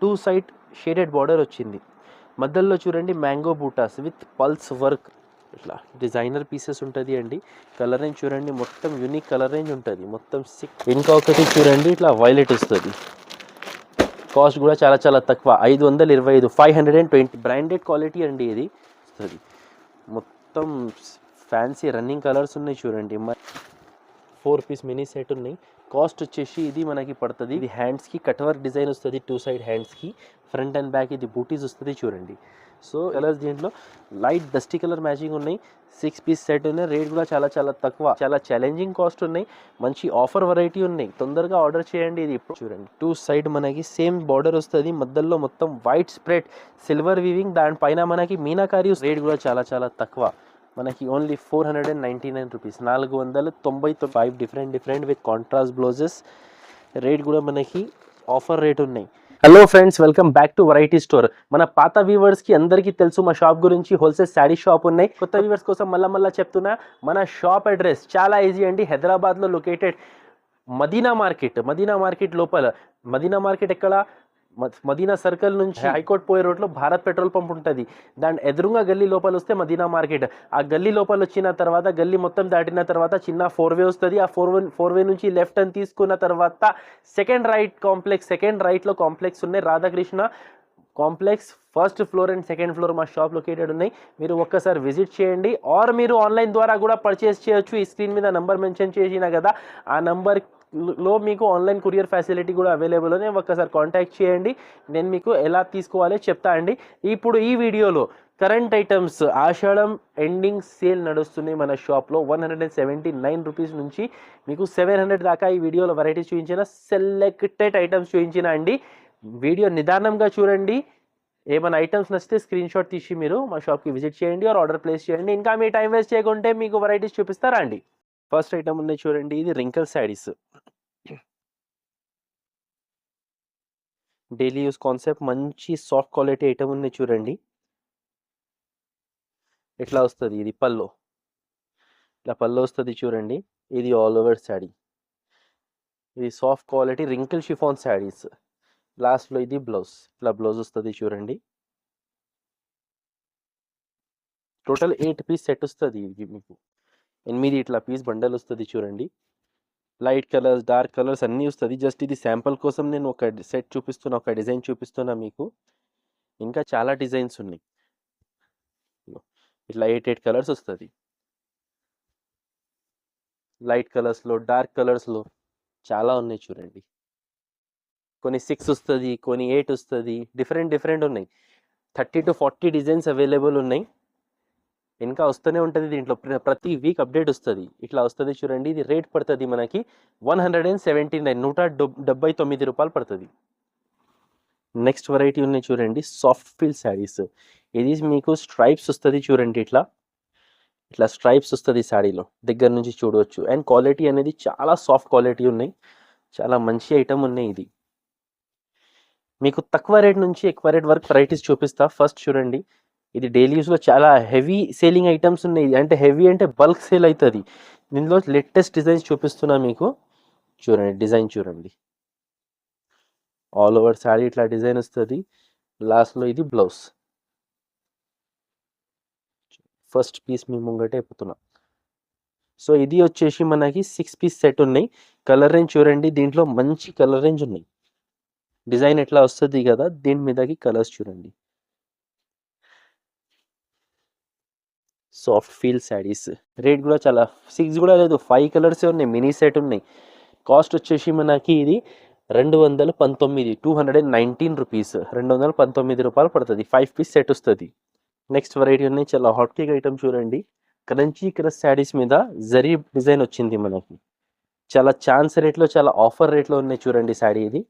Two side shaded border వచ్చింది. మధ్యలో చూడండి mango buttas with pulse work, ఇట్లా డిజైనర్ పీసెస్ ఉంటుంది అండి. కలర్ రేంజ్ చూడండి, మొత్తం యూనిక్ కలర్ రేంజ్ ఉంటుంది. మొత్తం ఇంకా ఒకటి చూడండి ఇట్లా వైలెట్ వస్తుంది. కాస్ట్ కూడా చాలా చాలా తక్కువ, 525, 520. బ్రాండెడ్ క్వాలిటీ అండి ఇది వస్తుంది. మొత్తం ఫ్యాన్సీ రన్నింగ్ కలర్స్ ఉన్నాయి చూడండి. 4 పీస్ మినీ సెట్ ఉన్నాయి. కాస్ట్ వచ్చేసి ఇది మనకి పడుతుంది. ఇది హ్యాండ్స్కి కట్ వర్క్ డిజైన్ వస్తుంది, టూ సైడ్ హ్యాండ్స్కి, ఫ్రంట్ అండ్ బ్యాక్ ఇది బూటీస్ వస్తుంది చూడండి. సో కలర్స్ దీంట్లో లైట్ డస్టీ కలర్ మ్యాచింగ్ ఉన్నాయి. 6 పీస్ సెట్ ఉన్నాయి. రేట్ కూడా చాలా చాలా తక్కువ, చాలా ఛాలెంజింగ్ కాస్ట్ ఉన్నాయి. మంచి ఆఫర్ వెరైటీ ఉన్నాయి, తొందరగా ఆర్డర్ చేయండి. ఇది ఇప్పుడు చూడండి, టూ సైడ్ మనకి సేమ్ బార్డర్ వస్తుంది. మధ్యలో మొత్తం వైట్ స్ప్రెడ్ సిల్వర్ వీవింగ్, దానిపైన మనకి మీనాకారి. రేట్ కూడా చాలా చాలా తక్కువ, మనకి only 499 rupees, 495. Different with contrast blouses. Rate కూడా మనకి ఆఫర్ రేట్ ఉన్నాయి. Hello friends, welcome back to variety store. మన పాత వ్యూవర్స్కి అందరికీ తెలుసు మా షాప్ గురించి, హోల్సేల్ శారీ షాప్ ఉన్నాయి. కొత్త వ్యూవర్స్ కోసం మళ్ళీ చెప్తున్నా, మన షాప్ అడ్రస్ చాలా ఈజీ అండి. హైదరాబాద్లో లొకేటెడ్ మదీనా మార్కెట్ లోపల. మదీనా మార్కెట్ ఎక్కడ? మదీనా సర్కిల్ నుంచి హైకోర్ట్ పోయే రోడ్లో భారత్ పెట్రోల్ పంప్ ఉంటుంది. దాని ఎదురుగా గల్లీ లోపల వస్తే మదీనా మార్కెట్. ఆ గల్లీ లోపల వచ్చిన తర్వాత, గల్లీ మొత్తం దాటిన తర్వాత చిన్న 4 వే వస్తుంది. ఆ 4 వే నుంచి లెఫ్ట్ అని తీసుకున్న తర్వాత సెకండ్ రైట్లో కాంప్లెక్స్ ఉన్నాయి. Radhakrishna complex first floor and second floor మా షాప్ లొకేటెడ్ ఉన్నాయి. మీరు ఒక్కసారి విజిట్ చేయండి. ఆర్ మీరు ఆన్లైన్ ద్వారా కూడా పర్చేస్ చేయొచ్చు. ఈ స్క్రీన్ మీద నంబర్ మెన్షన్ చేసిన కదా, ఆ నంబర్ లో మీకు ఆన్లైన్ కొరియర్ ఫెసిలిటీ కూడా అవైలబుల్ అని ఒక్కసారి కాంటాక్ట్ చేయండి. నేను మీకు ఎలా తీసుకోవాలో చెప్తా అండి. ఇప్పుడు ఈ వీడియోలో కరెంట్ ఐటమ్స్ ఆషాఢం ఎండింగ్ సేల్ నడుస్తున్నాయి మన షాప్లో. 179 రూపీస్ నుంచి మీకు 700 దాకా ఈ వీడియోలో వెరైటీస్ చూపించిన, సెలెక్టెడ్ ఐటమ్స్ చూపించిన అండి. వీడియో నిదానంగా చూడండి. ఏమైనా ఐటమ్స్ నచ్చితే స్క్రీన్ షాట్ తీసి మీరు మా షాప్కి విజిట్ చేయండి, ఆర్డర్ ప్లేస్ చేయండి. ఇంకా మీ టైం వేస్ట్ చేయకుంటే మీకు వెరైటీస్ చూపిస్తారా అండి. ఫస్ట్ ఐటమ్ ఉన్నాయి చూడండి, ఇది wrinkle saris, daily use concept. మంచి సాఫ్ట్ క్వాలిటీ ఐటమ్ ఉన్నాయి చూడండి. ఎట్లా వస్తుంది, ఇది పల్లో, ఇట్లా పల్లో వస్తుంది చూడండి. ఇది ఆల్ ఓవర్ శారీ. ఇది soft quality wrinkle chiffon saris. లాస్ట్లో ఇది బ్లౌజ్, ఇట్లా బ్లౌజ్ వస్తుంది చూడండి. టోటల్ 8 పీస్ సెట్ వస్తుంది. ఇది మీకు 8 ఇట్లా పీస్ బండల్ వస్తుంది చూడండి. లైట్ కలర్స్, డార్క్ కలర్స్ అన్నీ వస్తుంది. జస్ట్ ఇది శాంపుల్ కోసం నేను ఒక సెట్ చూపిస్తున్నా, ఒక డిజైన్ చూపిస్తున్నా మీకు. ఇంకా చాలా డిజైన్స్ ఉన్నాయి. ఇట్లా 8 కలర్స్ వస్తుంది. లైట్ కలర్స్లో, డార్క్ కలర్స్లో చాలా ఉన్నాయి చూడండి. కొన్ని 6 వస్తుంది, కొన్ని 8 వస్తుంది. డిఫరెంట్ ఉన్నాయి. 30 to 40 డిజైన్స్ అవైలబుల్ ఉన్నాయి. ఇంకా వస్తూనే ఉంటుంది. దీంట్లో ప్రతి వీక్ అప్డేట్ వస్తుంది. ఇట్లా వస్తుంది చూడండి. ఇది రేట్ పడుతుంది మనకి 179, 179 రూపాయలు పడుతుంది. నెక్స్ట్ వెరైటీ ఉన్నాయి చూడండి, సాఫ్ట్ ఫీల్ శారీస్. ఇది మీకు స్ట్రైప్స్ వస్తుంది చూడండి. ఇట్లా స్ట్రైప్స్ వస్తుంది శారీలో, దగ్గర నుంచి చూడవచ్చు. అండ్ క్వాలిటీ అనేది చాలా సాఫ్ట్ క్వాలిటీ ఉన్నాయి, చాలా మంచి ఐటమ్ ఉన్నాయి. ఇది మీకు తక్కువ రేట్ నుంచి ఎక్కువ రేట్ వరకు వెరైటీస్ చూపిస్తా. ఫస్ట్ చూడండి, ఇది డైలీ యూస్లో చాలా హెవీ సేలింగ్ ఐటమ్స్ ఉన్నాయి. అంటే హెవీ అంటే బల్క్ సేల్ అవుతుంది. దీనిలో లేటెస్ట్ డిజైన్స్ చూపిస్తున్నా మీకు. చూడండి, డిజైన్ చూడండి. ఆల్ ఓవర్ శారీ ఇట్లా డిజైన్ వస్తుంది. లాస్ట్లో ఇది బ్లౌజ్. ఫస్ట్ పీస్ మీ ముంగటే చెప్తున్నా. సో ఇది వచ్చేసి మనకి 6 పీస్ సెట్ ఉన్నాయి. కలర్ రేంజ్ చూడండి, దీంట్లో మంచి కలర్ రేంజ్ ఉన్నాయి. డిజైన్ ఎట్లా వస్తుంది కదా, దీని మీదకి కలర్స్ చూడండి. Soft feel saris. రేట్ కూడా చాలా 6 కూడా లేదు, 5 కలర్సే ఉన్నాయి. మినీ సెట్ ఉన్నాయి. కాస్ట్ వచ్చేసి మనకి ఇది 219, 219 రూపీస్, 219 రూపాయలు పడుతుంది. 5 పీస్ సెట్ వస్తుంది. నెక్స్ట్ వెరైటీ ఉన్నాయి, చాలా హాట్ కేక్ ఐటమ్ చూడండి. క్రంచీ క్రష్ శారీస్ మీద జరీ డిజైన్ వచ్చింది మనకి. చాలా ఛాన్స్ రేట్లో, చాలా ఆఫర్ రేట్లో ఉన్నాయి చూడండి. శారీ ఇది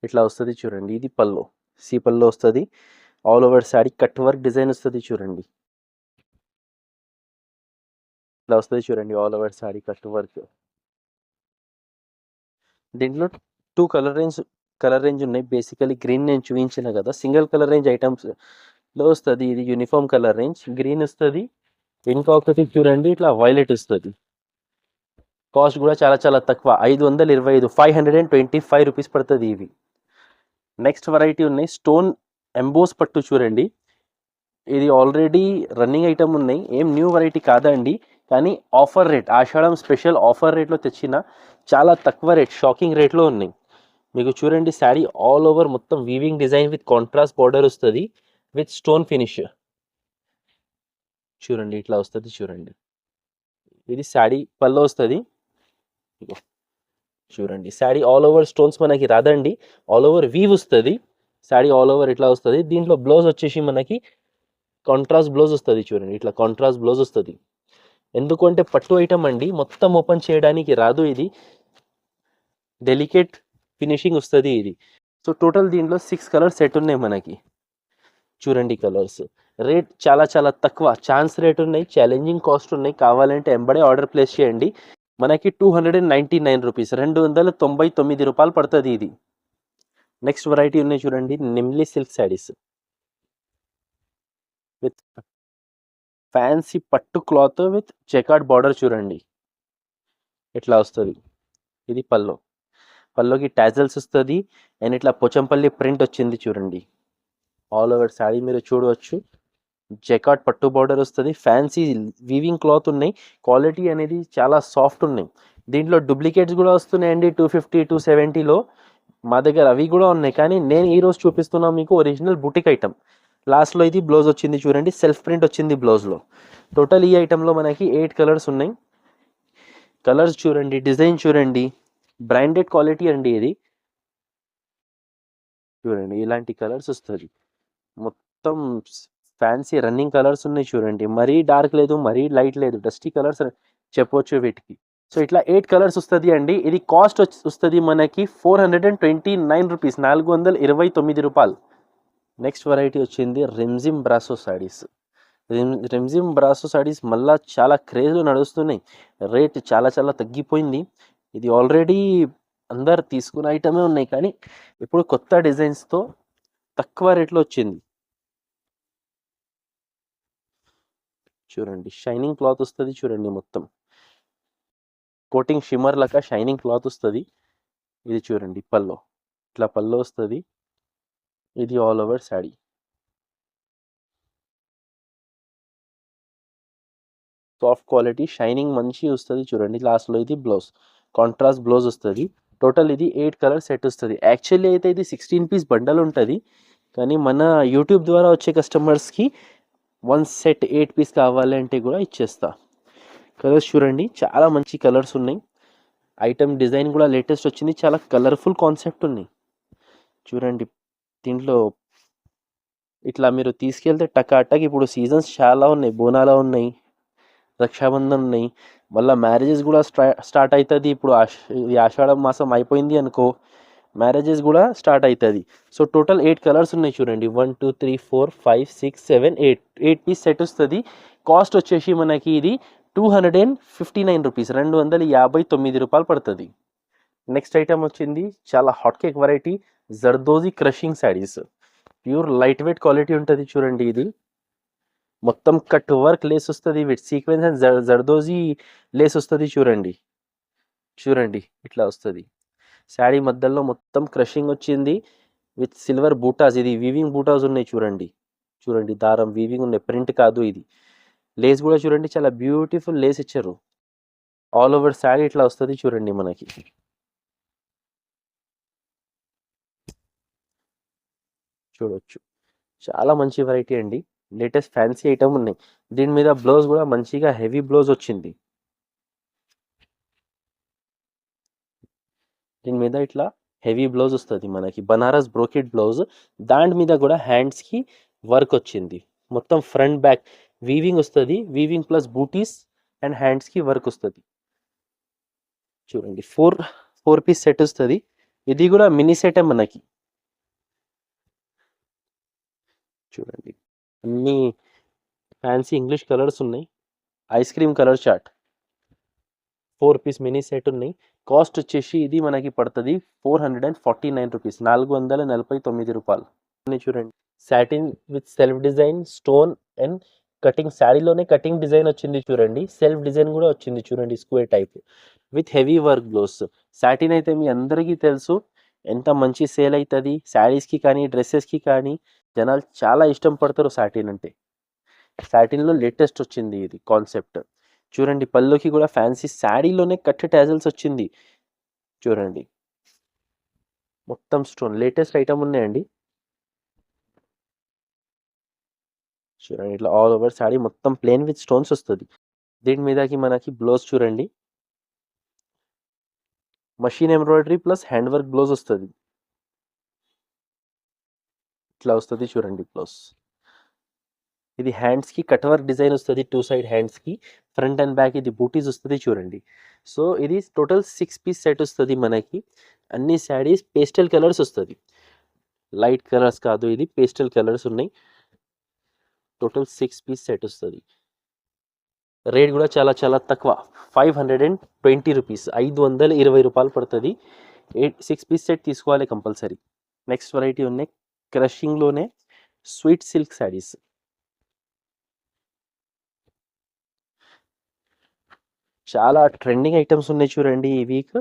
ఇట్లా వస్తుంది చూడండి. ఇది పల్లో, సి పల్లో వస్తుంది. All over sari cut work design వస్తుంది చూడండి. ఇట్లా వస్తుంది చూడండి, all over sari cut work. దీంట్లో 2 కలర్ రేంజ్ ఉన్నాయి. బేసికలీ గ్రీన్ నేను చూపించిన కదా, సింగిల్ కలర్ రేంజ్ ఐటమ్స్ లో వస్తుంది. ఇది యూనిఫామ్ కలర్ రేంజ్, గ్రీన్ వస్తుంది. ఇంకా ఒకటి చూడండి, ఇట్లా వైలెట్ వస్తుంది. కాస్ట్ కూడా చాలా చాలా తక్కువ 525 525 రూపీస్ పడుతుంది ఇవి. నెక్స్ట్ వెరైటీ ఉన్నాయి స్టోన్ ఎంబోస్ పట్టు చూడండి. ఇది ఆల్రెడీ రన్నింగ్ ఐటమ్ ఉన్నాయి, ఏం న్యూ వెరైటీ కాదండి. కానీ ఆఫర్ రేట్, ఆషాఢం స్పెషల్ ఆఫర్ రేట్లో తెచ్చిన చాలా తక్కువ రేట్, షాకింగ్ రేట్లో ఉన్నాయి. మీకు చూడండి శారీ ఆల్ ఓవర్ మొత్తం weaving design with contrast border వస్తుంది విత్ స్టోన్ ఫినిష్. చూడండి ఇట్లా వస్తుంది చూడండి. ఇది శారీ పళ్ళు వస్తుంది. చూడండి శారీ ఆల్ ఓవర్ స్టోన్స్ మనకి రాదండి, ఆల్ ఓవర్ వీవ్ వస్తుంది. శారీ ఆల్ ఓవర్ ఇట్లా వస్తుంది. దీంట్లో బ్లౌజ్ వచ్చేసి మనకి కాంట్రాస్ట్ బ్లౌజ్ వస్తుంది. చూడండి ఇట్లా కాంట్రాస్ట్ బ్లౌజ్ వస్తుంది. ఎందుకంటే పట్టు ఐటమ్ అండి, మొత్తం ఓపెన్ చేయడానికి రాదు, ఇది డెలికేట్ ఫినిషింగ్ వస్తుంది ఇది. సో టోటల్ దీంట్లో 6 కలర్స్ సెట్ ఉన్నాయి మనకి. చూడండి కలర్స్, రేట్ చాలా చాలా తక్కువ, ఛాన్స్ రేట్ ఉన్నాయి, ఛాలెంజింగ్ కాస్ట్ ఉన్నాయి. కావాలంటే ఎంబడే ఆర్డర్ ప్లేస్ చేయండి. మనకి 299 రూపీస్, 299 రూపాయలు పడుతుంది ఇది. నెక్స్ట్ వెరైటీ ఉన్నాయి చూడండి నిమ్లీ సిల్క్ శారీస్ విత్ ఫ్యాన్సీ పట్టు క్లాత్ విత్ చెకార్డ్ బార్డర్. చూడండి ఇట్లా వస్తుంది. ఇది పల్లోకి టాజల్స్ వస్తుంది అండ్ ఇట్లా పోచంపల్లి ప్రింట్ వచ్చింది చూడండి. ఆల్ ఓవర్ శారీ మీరు చూడవచ్చు. జెకార్డ్ పట్టు బార్డర్ వస్తుంది, ఫ్యాన్సీ వీవింగ్ క్లాత్ ఉన్నాయి, క్వాలిటీ అనేది చాలా సాఫ్ట్ ఉన్నాయి. దీంట్లో డూప్లికేట్స్ కూడా వస్తున్నాయండి 250 270లో. మా దగ్గర అవి కూడా ఉన్నాయి, కానీ నేను ఈరోజు చూపిస్తున్నాను మీకు ఒరిజినల్ బుటిక్ ఐటమ్. లాస్ట్లో ఇది బ్లౌజ్ వచ్చింది చూడండి, సెల్ఫ్ ప్రింట్ వచ్చింది బ్లౌజ్లో. టోటల్ ఈ ఐటెంలో మనకి 8 కలర్స్ ఉన్నాయి. కలర్స్ చూడండి, డిజైన్ చూడండి, బ్రాండెడ్ క్వాలిటీ అండి ఇది. చూడండి ఇలాంటి కలర్స్ వస్తుంది, మొత్తం ఫ్యాన్సీ రన్నింగ్ కలర్స్ ఉన్నాయి చూడండి. మరీ డార్క్ లేదు, మరీ లైట్ లేదు, డస్టీ కలర్స్ చెప్పొచ్చు వీటికి. సో ఇట్లా 8 కలర్స్ వస్తుంది అండి. ఇది కాస్ట్ వస్తుంది మనకి 429 రూపీస్, 429 రూపాయలు. నెక్స్ట్ వెరైటీ వచ్చింది రిమ్జిమ్ బ్రాసో శారీస్. రిమ్జిమ్ బ్రాసో శారీస్ మళ్ళీ చాలా క్రేజ్లో నడుస్తున్నాయి, రేట్ చాలా చాలా తగ్గిపోయింది. ఇది ఆల్రెడీ అందరు తీసుకున్న ఐటమే ఉన్నాయి, కానీ ఇప్పుడు కొత్త డిజైన్స్తో తక్కువ రేట్లో వచ్చింది. చూడండి షైనింగ్ క్లాత్ వస్తుంది చూడండి, మొత్తం కోటింగ్ షిమ్మర్ లాగా షైనింగ్ క్లాత్ వస్తుంది. ఇది చూడండి పల్లో, ఇట్లా పల్లో వస్తుంది. ఇది all over sari. Soft quality, shining మంచి వస్తుంది చూడండి. లాస్ట్లో ఇది బ్లౌజ్, కాంట్రాస్ట్ బ్లౌజ్ వస్తుంది. టోటల్ ఇది 8 కలర్ సెట్ వస్తుంది. యాక్చువల్లీ అయితే ఇది 16 పీస్ బండల్ ఉంటుంది, కానీ మన యూట్యూబ్ ద్వారా వచ్చే కస్టమర్స్కి 1 సెట్ 8 పీస్ కావాలంటే కూడా ఇచ్చేస్తా. కలర్స్ చూడండి చాలా మంచి కలర్స్ ఉన్నాయి. ఐటమ్ డిజైన్ కూడా లేటెస్ట్ వచ్చింది, చాలా కలర్ఫుల్ కాన్సెప్ట్ ఉన్నాయి. చూడండి దీంట్లో ఇట్లా మీరు తీసుకెళ్తే టకాటక్. ఇప్పుడు సీజన్స్ చాలా ఉన్నాయి, బోనాలు ఉన్నాయి, రక్షాబంధన్ ఉన్నాయి, మళ్ళీ మ్యారేజెస్ కూడా స్టార్ట్ అవుతుంది. ఇప్పుడు ఇది ఆషాఢం మాసం అయిపోయింది అనుకో, మ్యారేజెస్ కూడా స్టార్ట్ అవుతుంది. సో టోటల్ 8 కలర్స్ ఉన్నాయి చూడండి. 1 2 3 4 5 6 7 8 పీస్ సెట్ వస్తుంది. కాస్ట్ వచ్చేసి మనకి ఇది 259 రూపీస్, 259 రూపాయలు పడుతుంది. నెక్స్ట్ ఐటమ్ వచ్చింది చాలా hot cake variety zardozi crushing saris. Pure light weight quality ఉంటుంది చూడండి. ఇది మొత్తం కట్ వర్క్ లేస్ వస్తుంది with sequence and zardozi lace వస్తుంది చూడండి. చూడండి ఇట్లా వస్తుంది. శారీ మధ్యలో మొత్తం క్రషింగ్ వచ్చింది విత్ సిల్వర్ బూటాస్. ఇది వీవింగ్ బూటాస్ ఉన్నాయి చూడండి. చూడండి దారం వీవింగ్ ఉన్నాయి, ప్రింట్ కాదు ఇది. లేస్ కూడా చూడండి చాలా బ్యూటిఫుల్ లేస్ ఇచ్చారు. ఆల్ ఓవర్ శారీ ఇట్లా వస్తుంది చూడండి మనకి. చూడవచ్చు చాలా మంచి వెరైటీ అండి, లేటెస్ట్ ఫ్యాన్సీ ఐటమ్ ఉన్నాయి. దీని మీద బ్లౌజ్ కూడా మంచిగా హెవీ బ్లౌజ్ వచ్చింది. దీని మీద ఇట్లా హెవీ బ్లౌజ్ వస్తుంది మనకి, బనారస్ బ్రోకెట్ బ్లౌజ్. దాని మీద కూడా హ్యాండ్స్కి వర్క్ వచ్చింది, మొత్తం ఫ్రంట్ బ్యాక్ వీవింగ్ వస్తుంది. వీవింగ్ ప్లస్ బూటీస్ అండ్ హ్యాండ్స్కి వర్క్ వస్తుంది. చూడండి 4 పీస్ సెట్ వస్తుంది. ఇది కూడా మినీ సెటే మనకి. చూడండి అన్ని ఫ్యాన్సీ ఇంగ్లీష్ కలర్స్ ఉన్నాయి. Ice cream colour chart 4 piece mini set ఉన్నాయి. కాస్ట్ వచ్చేసి ఇది మనకి పడుతుంది 449 రూపీస్, 449 రూపాయలు. చూడండి satin with self design stone and cutting శారీలోనే కటింగ్ డిజైన్ వచ్చింది చూడండి, సెల్ఫ్ డిజైన్ కూడా వచ్చింది చూడండి, square type with heavy work blouse. Satin అయితే మీ అందరికీ తెలుసు ఎంత మంచి సేల్ అవుతుంది, శారీస్కి కానీ డ్రెస్సెస్కి కానీ జనాలు చాలా ఇష్టం పడతారు సాటిన్ అంటే. సాటిన్లో లేటెస్ట్ వచ్చింది ఇది కాన్సెప్ట్. చూడండి పళ్ళుకి కూడా ఫ్యాన్సీ శారీలోనే కట్ టాజల్స్ వచ్చింది చూడండి, మొత్తం స్టోన్ లేటెస్ట్ ఐటమ్ ఉన్నాయండి. చూడండి ఇట్లా ఆల్ ఓవర్ శారీ మొత్తం ప్లేన్ విత్ స్టోన్స్ వస్తుంది. దీని మీదకి మనకి బ్లౌజ్ చూడండి, machine embroidery plus hand work blouse వస్తుంది. ఇట్లా వస్తుంది చూడండి బ్లౌజ్. ఇది హ్యాండ్స్కి కట్ వర్క్ డిజైన్ వస్తుంది, 2 సైడ్ హ్యాండ్స్కి, ఫ్రంట్ అండ్ బ్యాక్ ఇది బూటీస్ వస్తుంది చూడండి. సో ఇది టోటల్ 6 పీస్ సెట్ వస్తుంది మనకి. అన్ని శారీస్ పేస్టల్ కలర్స్ వస్తుంది, లైట్ కలర్స్ కాదు, ఇది పేస్టల్ కలర్స్ ఉన్నాయి. టోటల్ 6 పీస్ సెట్ వస్తుంది. రేట్ కూడా చాలా చాలా తక్కువ, 520 రూపీస్, 520 రూపాయలు పడుతుంది. 6 పీస్ సెట్ తీసుకోవాలి కంపల్సరీ. నెక్స్ట్ వెరైటీ ఉన్నాయి క్రషింగ్లోనే స్వీట్ సిల్క్ శారీస్. చాలా ట్రెండింగ్ ఐటమ్స్ ఉన్నాయి చూడండి ఈ వీక్.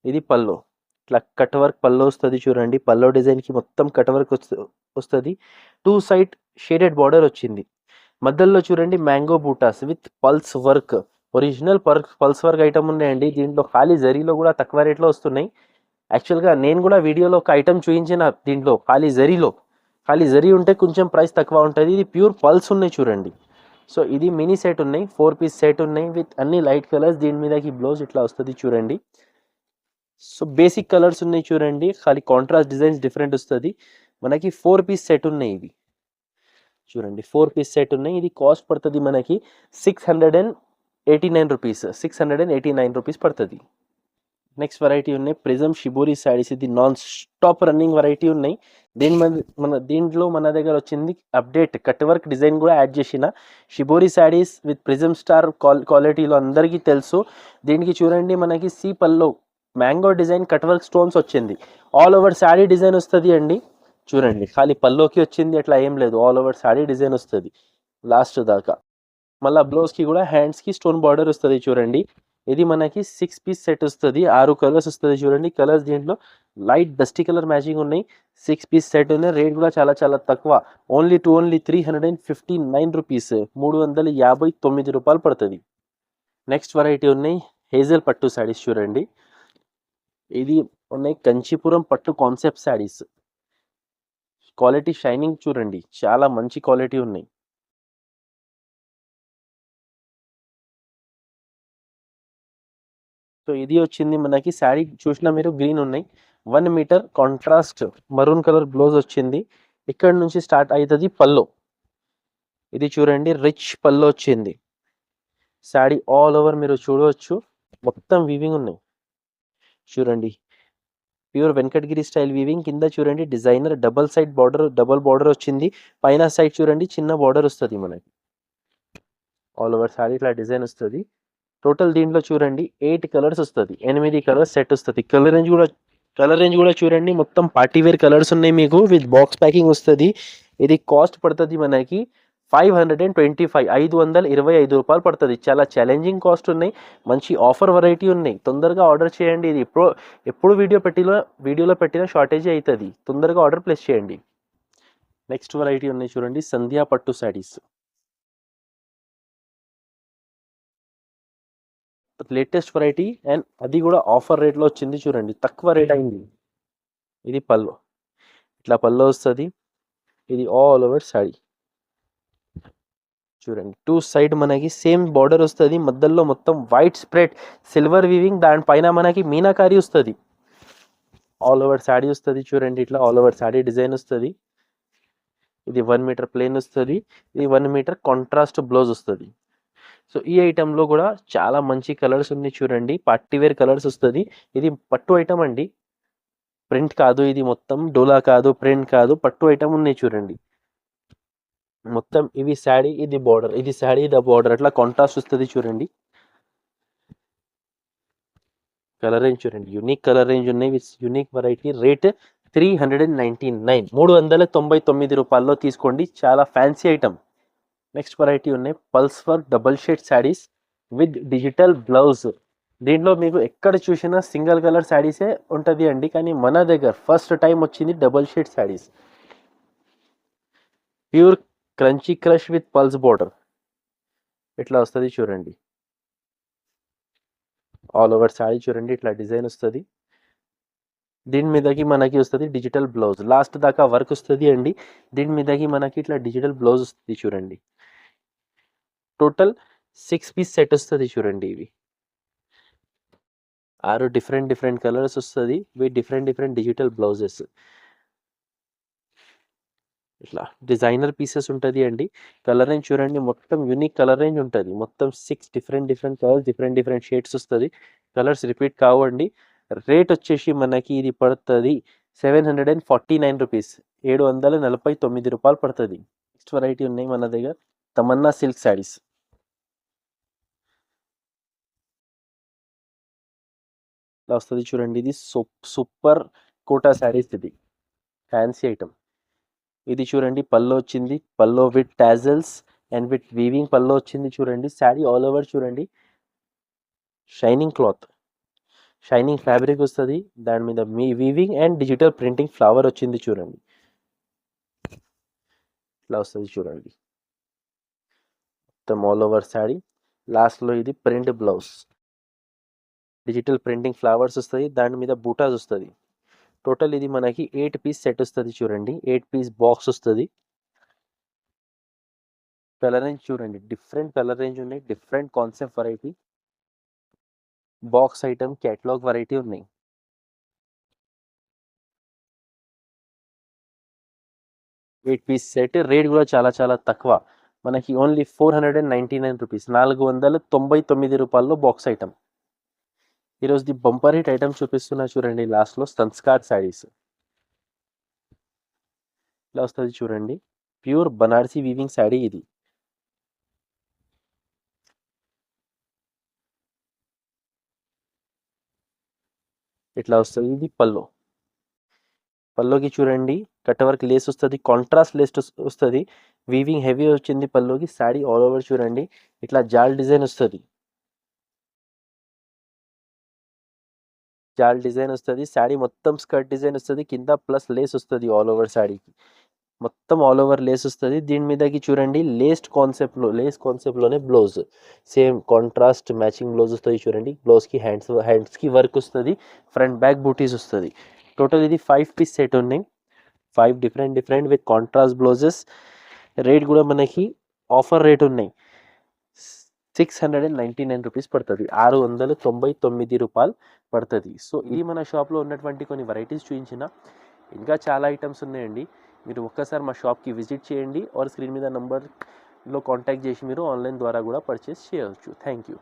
ఇది పల్లో, ఇట్లా కట్ వర్క్ పల్లో వస్తుంది చూడండి, పల్లో డిజైన్కి మొత్తం కట్ వర్క్ వస్తుంది. 2 సైడ్ షేడెడ్ బార్డర్ వచ్చింది. మధ్యలో చూడండి mango buttas with pulse work, original pulse work item ఉన్నాయండి. దీంట్లో ఖాళీ జరీలో కూడా తక్కువ రేట్లో వస్తున్నాయి. యాక్చువల్గా నేను కూడా వీడియోలో ఒక ఐటమ్ చూపించిన, దీంట్లో ఖాళీ జరీ ఉంటే కొంచెం ప్రైస్ తక్కువ ఉంటుంది. ఇది ప్యూర్ పల్స్ ఉన్నాయి చూడండి. సో ఇది మినీ సెట్ ఉన్నాయి, 4 పీస్ సెట్ ఉన్నాయి విత్ అన్ని లైట్ కలర్స్. దీని మీదకి బ్లౌజ్ ఇట్లా వస్తుంది చూడండి. సో బేసిక్ కలర్స్ ఉన్నాయి చూడండి, ఖాళీ కాంట్రాస్ట్ డిజైన్స్ డిఫరెంట్ వస్తుంది మనకి. 4 పీస్ సెట్ ఉన్నాయి ఇవి చూడండి, 4 పీస్ సెట్ ఉన్నాయి. ఇది కాస్ట్ పడుతుంది మనకి 689 రూపీస్, 689 రూపీస్ పడుతుంది. నెక్స్ట్ వెరైటీ ఉన్నాయి ప్రిజమ్ షిబోరి శారీస్. ఇది నాన్ స్టాప్ రన్నింగ్ వెరైటీ ఉన్నాయి. దీంట్లో మన దగ్గర వచ్చింది అప్డేట్ కట్ వర్క్ డిజైన్ కూడా యాడ్ చేసిన షిబోరి శారీస్ విత్ ప్రిజమ్ స్టార్ క్వాలిటీలో అందరికీ తెలుసు. దీనికి చూడండి మనకి సి పల్లో mango design cut work stones వచ్చింది. ఆల్ ఓవర్ శారీ డిజైన్ వస్తుంది అండి చూడండి, ఖాళీ పల్లోకి వచ్చింది అట్లా ఏం లేదు, ఆల్ ఓవర్ శారీ డిజైన్ వస్తుంది లాస్ట్ దాకా. మళ్ళీ బ్లౌజ్కి కూడా హ్యాండ్స్కి స్టోన్ బార్డర్ వస్తుంది చూడండి. ఇది మనకి 6 పీస్ సెట్ వస్తుంది, 6 కలర్స్ వస్తుంది చూడండి. కలర్స్ దీంట్లో లైట్ డస్టీ కలర్ మ్యాచింగ్ ఉన్నాయి. 6 పీస్ సెట్ ఉన్నాయి. రేట్ కూడా చాలా చాలా తక్కువ, ఓన్లీ 359 రూపీస్, 359 రూపాయలు పడుతుంది. నెక్స్ట్ వెరైటీ ఉన్నాయి హేజల్ పట్టు శారీస్ చూడండి. ఇది ఉన్నాయి కంచీపురం పట్టు కాన్సెప్ట్ శారీస్. క్వాలిటీ షైనింగ్ చూడండి, చాలా మంచి క్వాలిటీ ఉన్నాయి. సో ఇది వచ్చింది మనకి శారీ చూసినా మీరు గ్రీన్ ఉన్నాయి, 1 metre contrast maroon colour blouse వచ్చింది. ఇక్కడ నుంచి స్టార్ట్ అవుతుంది పల్లో. ఇది చూడండి రిచ్ పల్లో వచ్చింది. శారీ ఆల్ ఓవర్ మీరు చూడవచ్చు, మొత్తం వీవింగ్ ఉన్నాయి చూడండి, ప్యూర్ వెంకటగిరి స్టైల్ వీవింగ్. కింద చూడండి డిజైనర్ డబల్ బార్డర్ వచ్చింది. పైన సైడ్ చూడండి చిన్న బార్డర్ వస్తుంది మనకి. ఆల్ ఓవర్ శారీ ఇట్లా డిజైన్ వస్తుంది. టోటల్ దీంట్లో చూడండి 8 కలర్స్ వస్తుంది, 8 కలర్స్ సెట్ వస్తుంది. కలర్ రేంజ్ కూడా చూడండి మొత్తం పార్టీవేర్ కలర్స్ ఉన్నాయి మీకు, విత్ బాక్స్ ప్యాకింగ్ వస్తుంది. ఇది కాస్ట్ పడుతుంది మనకి 525 రూపాయలు పడుతుంది. చాలా ఛాలెంజింగ్ కాస్ట్ ఉన్నాయి, మంచి ఆఫర్ వెరైటీ ఉన్నాయి. తొందరగా ఆర్డర్ చేయండి. ఇది ఎప్పుడు వీడియోలో పెట్టిన షార్టేజ్ అవుతుంది, తొందరగా ఆర్డర్ ప్లేస్ చేయండి. నెక్స్ట్ వెరైటీ ఉన్నాయి చూడండి సంధ్యా పట్టు శారీస్. లేటెస్ట్ వెరైటీ అండ్ అది కూడా ఆఫర్ రేట్లో వచ్చింది చూడండి, తక్కువ రేట్ అయింది. ఇది పల్లో, ఇట్లా పల్లో వస్తుంది. ఇది ఆల్ ఓవర్ శారీ చూడండి, 2 సైడ్ మనకి సేమ్ బార్డర్ వస్తుంది. మధ్యలో మొత్తం వైట్ స్ప్రెడ్ సిల్వర్ వీవింగ్, దానిపైన మనకి మీనాకారి వస్తుంది. ఆల్ ఓవర్ శారీ వస్తుంది చూడండి, ఇట్లా ఆల్ ఓవర్ శారీ డిజైన్ వస్తుంది. ఇది 1 మీటర్ ప్లేన్ వస్తుంది, ఇది 1 మీటర్ కాంట్రాస్ట్ బ్లౌజ్ వస్తుంది. సో ఈ ఐటెంలో కూడా చాలా మంచి కలర్స్ ఉన్నాయి చూడండి, పార్టీవేర్ కలర్స్ వస్తుంది. ఇది పట్టు ఐటమ్ అండి, ప్రింట్ కాదు, ఇది మొత్తం డోలా కాదు, ప్రింట్ కాదు, పట్టు ఐటమ్ ఉన్నాయి చూడండి. మొత్తం ఇవి శారీ, ఇది బార్డర్, ఇది శారీ, ఇది బార్డర్, అట్లా కాంట్రాస్ట్ వస్తుంది చూడండి. కలర్ రేంజ్ చూడండి, యూనిక్ కలర్ రేంజ్ ఉన్నాయి విత్ యూనిక్ వెరైటీ. రేట్ 399 రూపాయల్లో తీసుకోండి, చాలా ఫ్యాన్సీ ఐటమ్. నెక్స్ట్ వెరైటీ ఉన్నాయి pulse work double shade saris with digital blouse. దీంట్లో మీకు ఎక్కడ చూసినా సింగిల్ కలర్ శారీసే ఉంటుంది అండి, కానీ మన దగ్గర ఫస్ట్ టైం వచ్చింది double shade saris. Pure crunchy crush with pulse border ఇట్లా వస్తుంది చూడండి. ఆల్ ఓవర్ శారీ చూడండి ఇట్లా డిజైన్ వస్తుంది. దీని మీదకి మనకి వస్తుంది డిజిటల్ బ్లౌజ్, లాస్ట్ దాకా వర్క్ వస్తుంది అండి. దీని మీదకి మనకి ఇట్లా డిజిటల్ బ్లౌజ్ వస్తుంది చూడండి. టోటల్ 6 పీస్ సెట్ వస్తుంది చూడండి. ఇవి 6 డిఫరెంట్ కలర్స్ వస్తుంది విత్ డిఫరెంట్ డిజిటల్ బ్లౌజెస్. ఇట్లా డిజైనర్ పీసెస్ ఉంటుంది అండి. కలర్ రేంజ్ చూడండి మొత్తం యూనిక్ కలర్ రేంజ్ ఉంటుంది. మొత్తం 6 డిఫరెంట్ కలర్స్ డిఫరెంట్ షేడ్స్ వస్తుంది. కలర్స్ రిపీట్ కావండి. రేట్ వచ్చేసి మనకి ఇది పడుతుంది 749 రూపీస్, 749 రూపాయలు పడుతుంది. నెక్స్ట్ వెరైటీ ఉన్నాయి మన దగ్గర తమన్నా సిల్క్ శారీస్. ఇలా వస్తుంది చూడండి. ఇది సూపర్ కోటా శారీస్, ఇది ఫ్యాన్సీ ఐటమ్. ఇది చూడండి పల్లో వచ్చింది, పల్లో with tassels and with weaving పల్లో వచ్చింది చూడండి. శారీ ఆల్ ఓవర్ చూడండి షైనింగ్ క్లాత్, షైనింగ్ ఫ్యాబ్రిక్ వస్తుంది. దాని మీద మీ weaving and digital printing flower వచ్చింది చూడండి. ఇట్లా వస్తుంది చూడండి మొత్తం ఆల్ ఓవర్ శారీ. లాస్ట్లో ఇది print blouse, digital printing flowers వస్తుంది. దాని మీద బూటాస్ వస్తుంది. టోటల్ ఇది మనకి 8 పీస్ సెట్ వస్తుంది చూడండి. 8 పీస్ బాక్స్ వస్తుంది. కలర్ రేంజ్ చూడండి డిఫరెంట్ కలర్ రేంజ్ ఉన్నాయి, different concept variety. Box item catalogue variety ఉన్నాయి. Eight piece set. రేట్ కూడా చాలా తక్కువ, మనకి ఓన్లీ 499 రూపీస్, 499 రూపాయల్లో బాక్స్ ఐటమ్. ఈరోజు ది బంపర్ హిట్ ఐటమ్ చూపిస్తున్నా చూడండి. లాస్ట్లో సంస్కార్ శారీస్ ఇలా వస్తుంది చూడండి. ప్యూర్ బనారసీ వీవింగ్ శారీ ఇది. ఇట్లా వస్తుంది. ఇది పల్లోకి చూడండి కట్ వర్క్ లేస్ వస్తుంది, కాంట్రాస్ట్ లేస్ వస్తుంది. వీవింగ్ హెవీ వచ్చింది పల్లోకి. శారీ ఆల్ ఓవర్ చూడండి ఇట్లా జాల్ డిజైన్ వస్తుంది. జాల్ డిజైన్ వస్తుంది. శారీ మొత్తం స్కర్ట్ డిజైన్ వస్తుంది, కింద ప్లస్ లేస్ వస్తుంది ఆల్ ఓవర్ శారీకి. మొత్తం ఆల్ ఓవర్ లేస్ వస్తుంది. దీని మీదకి చూడండి లేస్ కాన్సెప్ట్లోనే blouse, same contrast matching blouse వస్తుంది చూడండి. బ్లౌజ్కి హ్యాండ్స్కి వర్క్ వస్తుంది, ఫ్రంట్ బ్యాక్ బూటీస్ వస్తుంది. టోటల్ ఇది 5 పీస్ సెట్ ఉన్నాయి. 5 different with contrast blouses. Rate కూడా మనకి ఆఫర్ రేట్ ఉన్నాయి, 699 రూపీస్ పడుతుంది, 699 రూపాయలు పడుతుంది. సో ఇది మన షాప్లో ఉన్నటువంటి కొన్ని వెరైటీస్ చూపించిన. ఇంకా చాలా ఐటమ్స్ ఉన్నాయండి. మీరు ఒక్కసారి మా షాప్కి విజిట్ చేయండి, ఆర్ స్క్రీన్ మీద నంబర్లో కాంటాక్ట్ చేసి మీరు ఆన్లైన్ ద్వారా కూడా పర్చేస్ చేయవచ్చు. Thank you.